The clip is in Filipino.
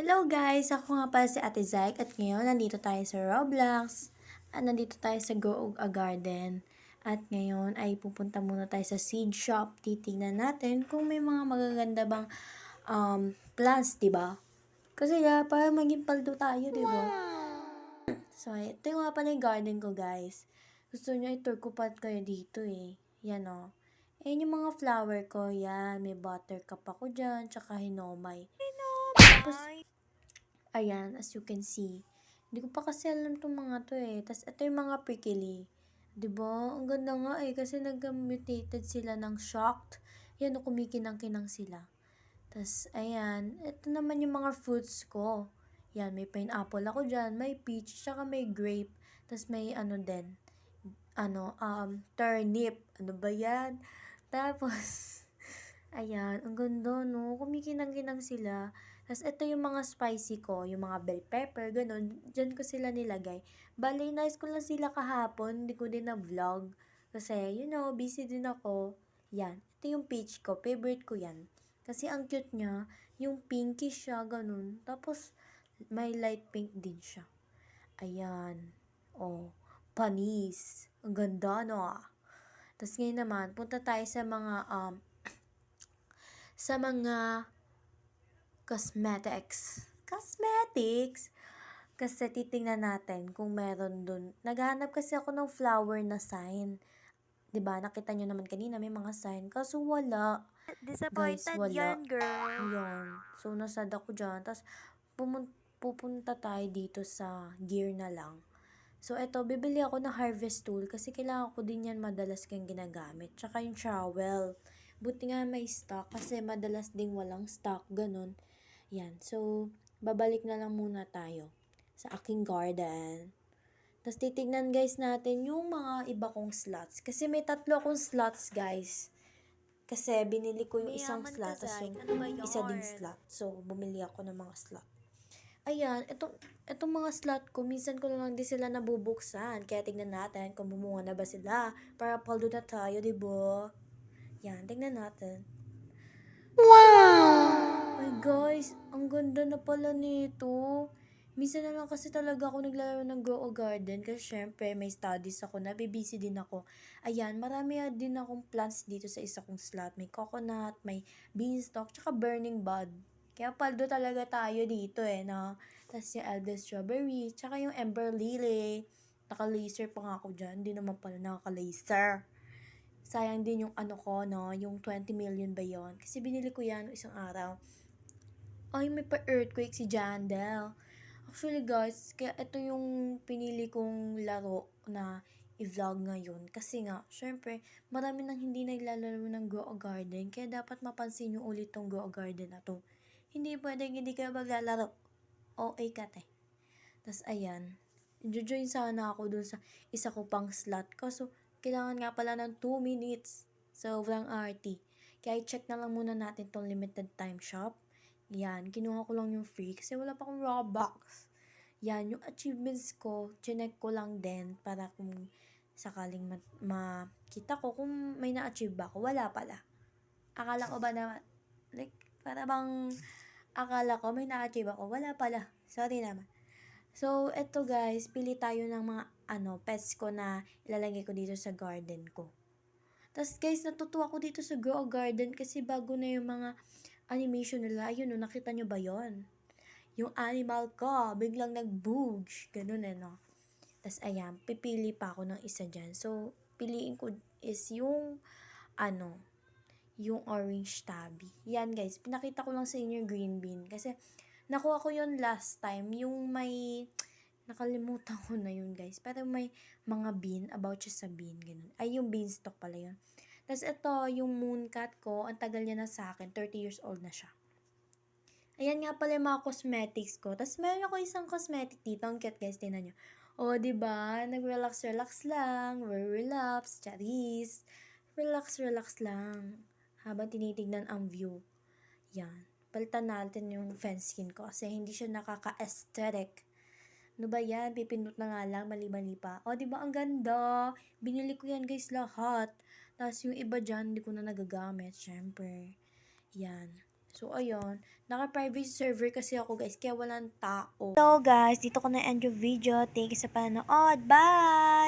Hello guys! Ako nga pala si Ate Zyke at ngayon nandito tayo sa Roblox. At nandito tayo sa Grow a Garden. At ngayon ay pupunta muna tayo sa seed shop. Titignan natin kung may mga magaganda bang plants, diba? Kasi para maging paldo tayo, diba? So, ito yung nga pala yung garden ko guys. Gusto nyo i-tour ko pa kayo dito eh. Yan o. Ayan yung mga flower ko. Yan, may buttercup ako dyan, tsaka hinomay. Tapos, ayan, as you can see. Hindi ko pa kasi alam itong mga to eh. Tapos, ito yung mga prickly. Diba? Ang ganda nga eh. Kasi nag-mutated sila ng shocked. Yan, kumikinang-kinang sila. Tapos, ayan. Ito naman yung mga fruits ko. Yan, may pineapple ako dyan. May peach, tsaka may grape. Tapos, may ano din. Turnip. Ano ba yan? Tapos, ayan, ang ganda, no? Kumikinang-kinang sila. Tapos, ito yung mga spicy ko, yung mga bell pepper, ganun. Diyan ko sila nilagay. Bali, nice ko lang sila kahapon. Hindi ko din na-vlog. Kasi, busy din ako. Yan. Ito yung peach ko. Favorite ko yan. Kasi, ang cute niya. Yung pinky siya, ganun. Tapos, may light pink din siya. Ayan. Oh, panis. Ang ganda, no? Tapos, ngayon naman, punta tayo sa mga cosmetics. Cosmetics? Kasi titingnan natin kung meron dun. Naghahanap kasi ako ng flower na sign. 'Di ba? Nakita nyo naman kanina may mga sign. Kaso wala. Guys, Disappointed wala. yan, girl. Ayan. So, nasad ako dyan. Tapos, pupunta tayo dito sa gear na lang. So, eto, bibili ako ng harvest tool kasi kailangan ko din yan madalas kang ginagamit. Tsaka yung trowel. Buti nga may stock kasi madalas ding walang stock, ganun. Yan. So, babalik na lang muna tayo sa aking garden. Tapos, titignan guys natin yung mga iba kong slots. Kasi may 3 akong slots, guys. Kasi binili ko yung isang Mayaman ka, slot, tapos yung Zach. Ano ba isa ding yarn? slot. So, bumili ako ng mga slot. Ayan, itong mga slot ko, minsan ko lang din sila nabubuksan. Kaya tignan natin kung bumunga na ba sila. Para paldo na tayo, diba? Yan, tignan natin. Wow! Ay guys, ang ganda na pala nito. Minsan na lang kasi talaga ako naglalaro ng Grow a Garden kasi syempre may studies ako, nabibusy din ako. Ayan, marami din akong plants dito sa isa kong slot. May coconut, may beanstalk, tsaka burning bud. Kaya paldo talaga tayo dito eh, no? Tapos yung Elvis strawberry, tsaka yung ember lily. Naka-laser pa nga ako dyan, hindi naman pala nakaka-laser. Sayang din yung ano ko, no? Yung 20 million ba yun? Kasi binili ko yan isang araw. Ay, may pa-earthquake si Jandel. Actually guys, kaya ito yung pinili kong laro na i-vlog ngayon. Kasi nga, syempre, marami nang hindi naglalaro ng Grow a Garden. Kaya dapat mapansin nyo ulit tong Grow a Garden na to. Hindi pwedeng hindi kayo maglalaro. OA ka te. Tapos ayan, join sana ako dun sa isa ko pang slot. Kaso, kailangan nga pala ng 2 minutes. Sobrang arty. Kaya i-check na lang muna natin tong limited time shop. Yan, kinuha ko lang yung free kasi wala pa akong Robux. Yan, yung achievements ko, chinek ko lang din para kung sakaling makita ko kung may na-achieve ba ako. Wala pala. Akala ko ba na, like, para bang akala ko may na-achieve ako. Wala pala. Sorry naman. So, eto guys, pili tayo ng mga pets ko na ilalagay ko dito sa garden ko. Tapos guys, natutuwa ko dito sa Grow a Garden kasi bago na yung mga animation nila. Ayun, nakita nyo ba yon? Yung animal ko, biglang nag-booge. Ganun no? Tapos ayan, pipili pa ako ng isa dyan. So, piliin ko is yung orange tabby. Yan guys, pinakita ko lang sa inyo yung green bean. Kasi, nakuha ko yun last time. Yung may, nakalimutan ko na yun guys. Pero may mga bean, about siya sa bean. Ganun. Ay, yung beanstalk pala yun. Tapos ito, yung mooncat ko, ang tagal niya na sa akin, 30 years old na siya. Ayan nga pala yung mga cosmetics ko. Tapos meron ako isang cosmetic dito. Ang cute guys, tingnan nyo. O, diba? Nag-relax-relax lang. Relax, charis. Relax-relax lang. Habang tinitignan ang view. Yan. Palitan natin yung fence skin ko kasi hindi siya nakaka-aesthetic. Ano ba yan? Pipindot na nga lang, mali-mali pa. O, diba ang ganda? Binili ko yan guys lahat. Tapos yung iba dyan, hindi ko na nagagamit, syempre. Yan. So, ayun. Naka-private server kasi ako guys, kaya walang tao. So guys, dito ko na end yung video. Thank you sa panonood. Bye!